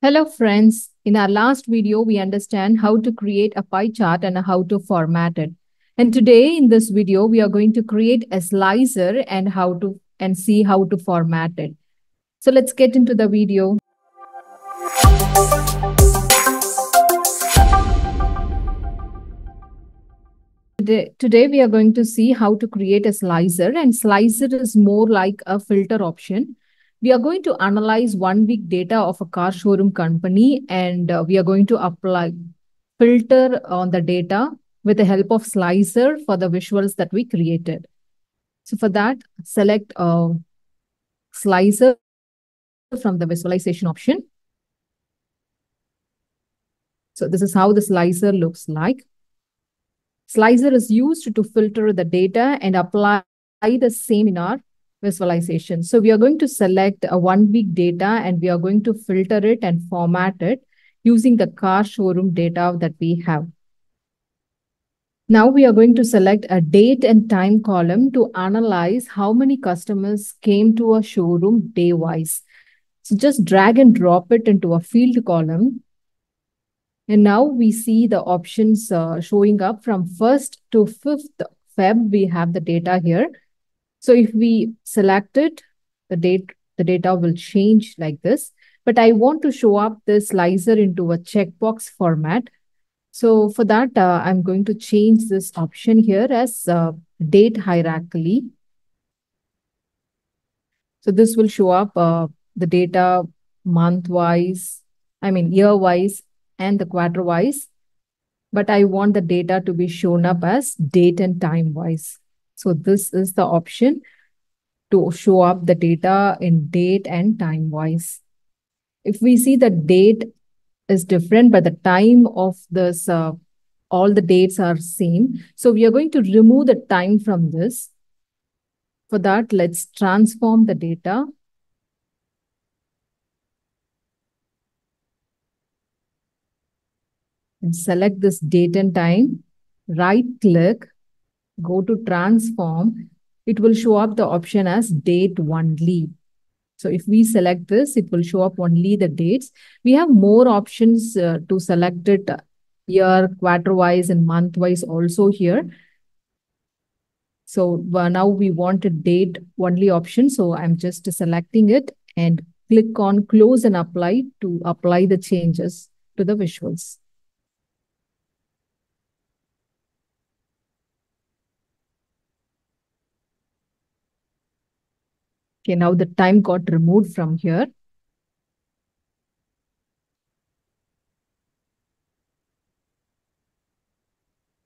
Hello friends, in our last video we understand how to create a pie chart and how to format it. And today in this video we are going to create a slicer and see how to format it. So let's get into the video. Today we are going to see how to create a slicer, and slicer is more like a filter option. We are going to analyze 1 week data of a car showroom company, and we are going to apply filter on the data with the help of slicer for the visuals that we created. So for that, select slicer from the visualization option. So this is how the slicer looks like. Slicer is used to filter the data and apply the same in our visualization. So we are going to select a 1 week data and we are going to filter it and format it using the car showroom data that we have. Now we are going to select a date and time column to analyze how many customers came to a showroom day-wise. So just drag and drop it into a field column. And now we see the options showing up from 1st to 5th Feb. We have the data here. So if we select it, the data will change like this. But I want to show up this slicer into a checkbox format. So for that, I'm going to change this option here as date hierarchically. So this will show up the data month-wise, year-wise, and the quarter-wise. But I want the data to be shown up as date and time-wise. So this is the option to show up the data in date and time-wise. If we see the date is different, but the time of this, all the dates are same. So we are going to remove the time from this. For that, let's transform the data. And select this date and time, right click, go to transform. It will show up the option as date only. So if we select this, it will show up only the dates. We have more options to select it year, quarter-wise, and month-wise also here. So now we want a date only option. So I'm just selecting it and click on close and apply to apply the changes to the visuals. Okay, now the time got removed from here.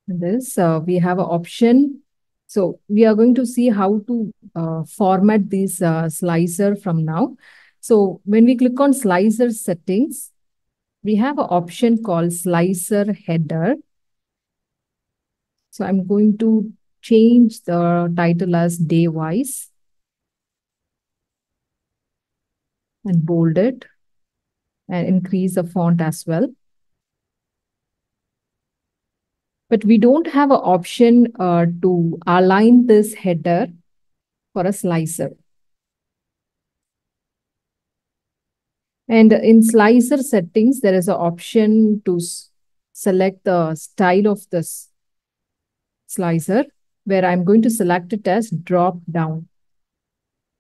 This we have an option. So we are going to see how to format this slicer from now. So when we click on slicer settings, we have an option called slicer header. So I'm going to change the title as day wise and bold it and increase the font as well. But we don't have an option to align this header for a slicer. And in slicer settings, there is an option to select the style of this slicer, where I'm going to select it as drop down.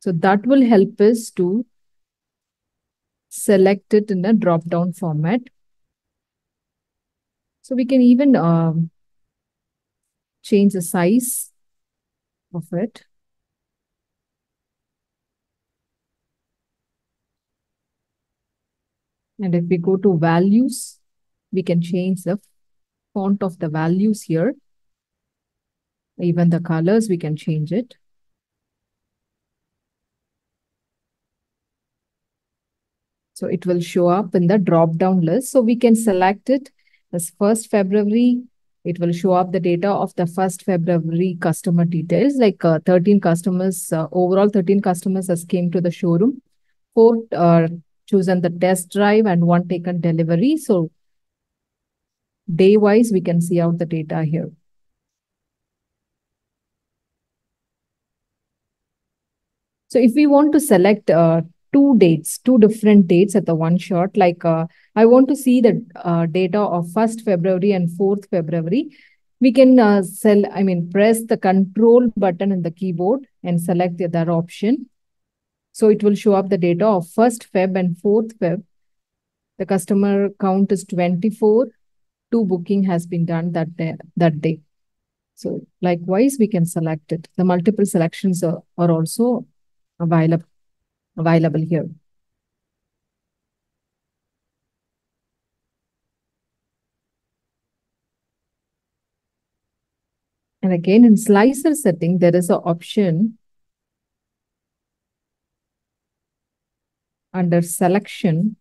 So that will help us to select it in a drop down format. So we can even change the size of it. And if we go to values, we can change the font of the values here. Even the colors, we can change it. So it will show up in the drop-down list. So we can select it as 1st February. It will show up the data of the 1st February customer details, like 13 customers, overall 13 customers has came to the showroom. 4 chosen the test drive and 1 taken delivery. So day-wise, we can see out the data here. So if we want to select two different dates at the one shot. Like I want to see the data of 1st February and 4th February. We can press the control button in the keyboard and select the other option. So it will show up the data of 1st Feb and 4th Feb. The customer count is 24. 2 booking has been done that day. So likewise, we can select it. The multiple selections are also available here. And again, in slicer setting, there is an option under selection.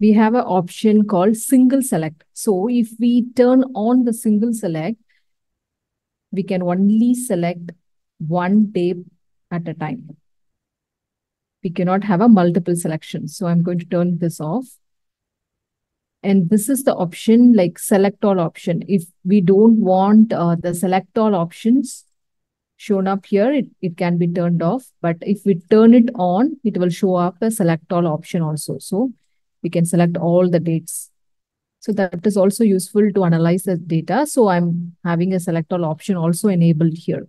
We have an option called single select. So if we turn on the single select, we can only select one day at a time. We cannot have a multiple selection. So I'm going to turn this off. And this is the option like select all option. If we don't want the select all options shown up here, it can be turned off. But if we turn it on, it will show up a select all option also. So we can select all the dates. So that is also useful to analyze the data. So I'm having a select all option also enabled here.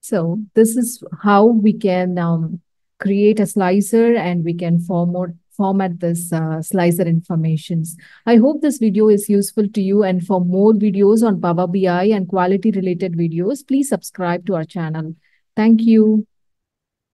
So this is how we can create a slicer and we can format this slicer informations. I hope this video is useful to you, and for more videos on Power BI and quality related videos, please subscribe to our channel. Thank you.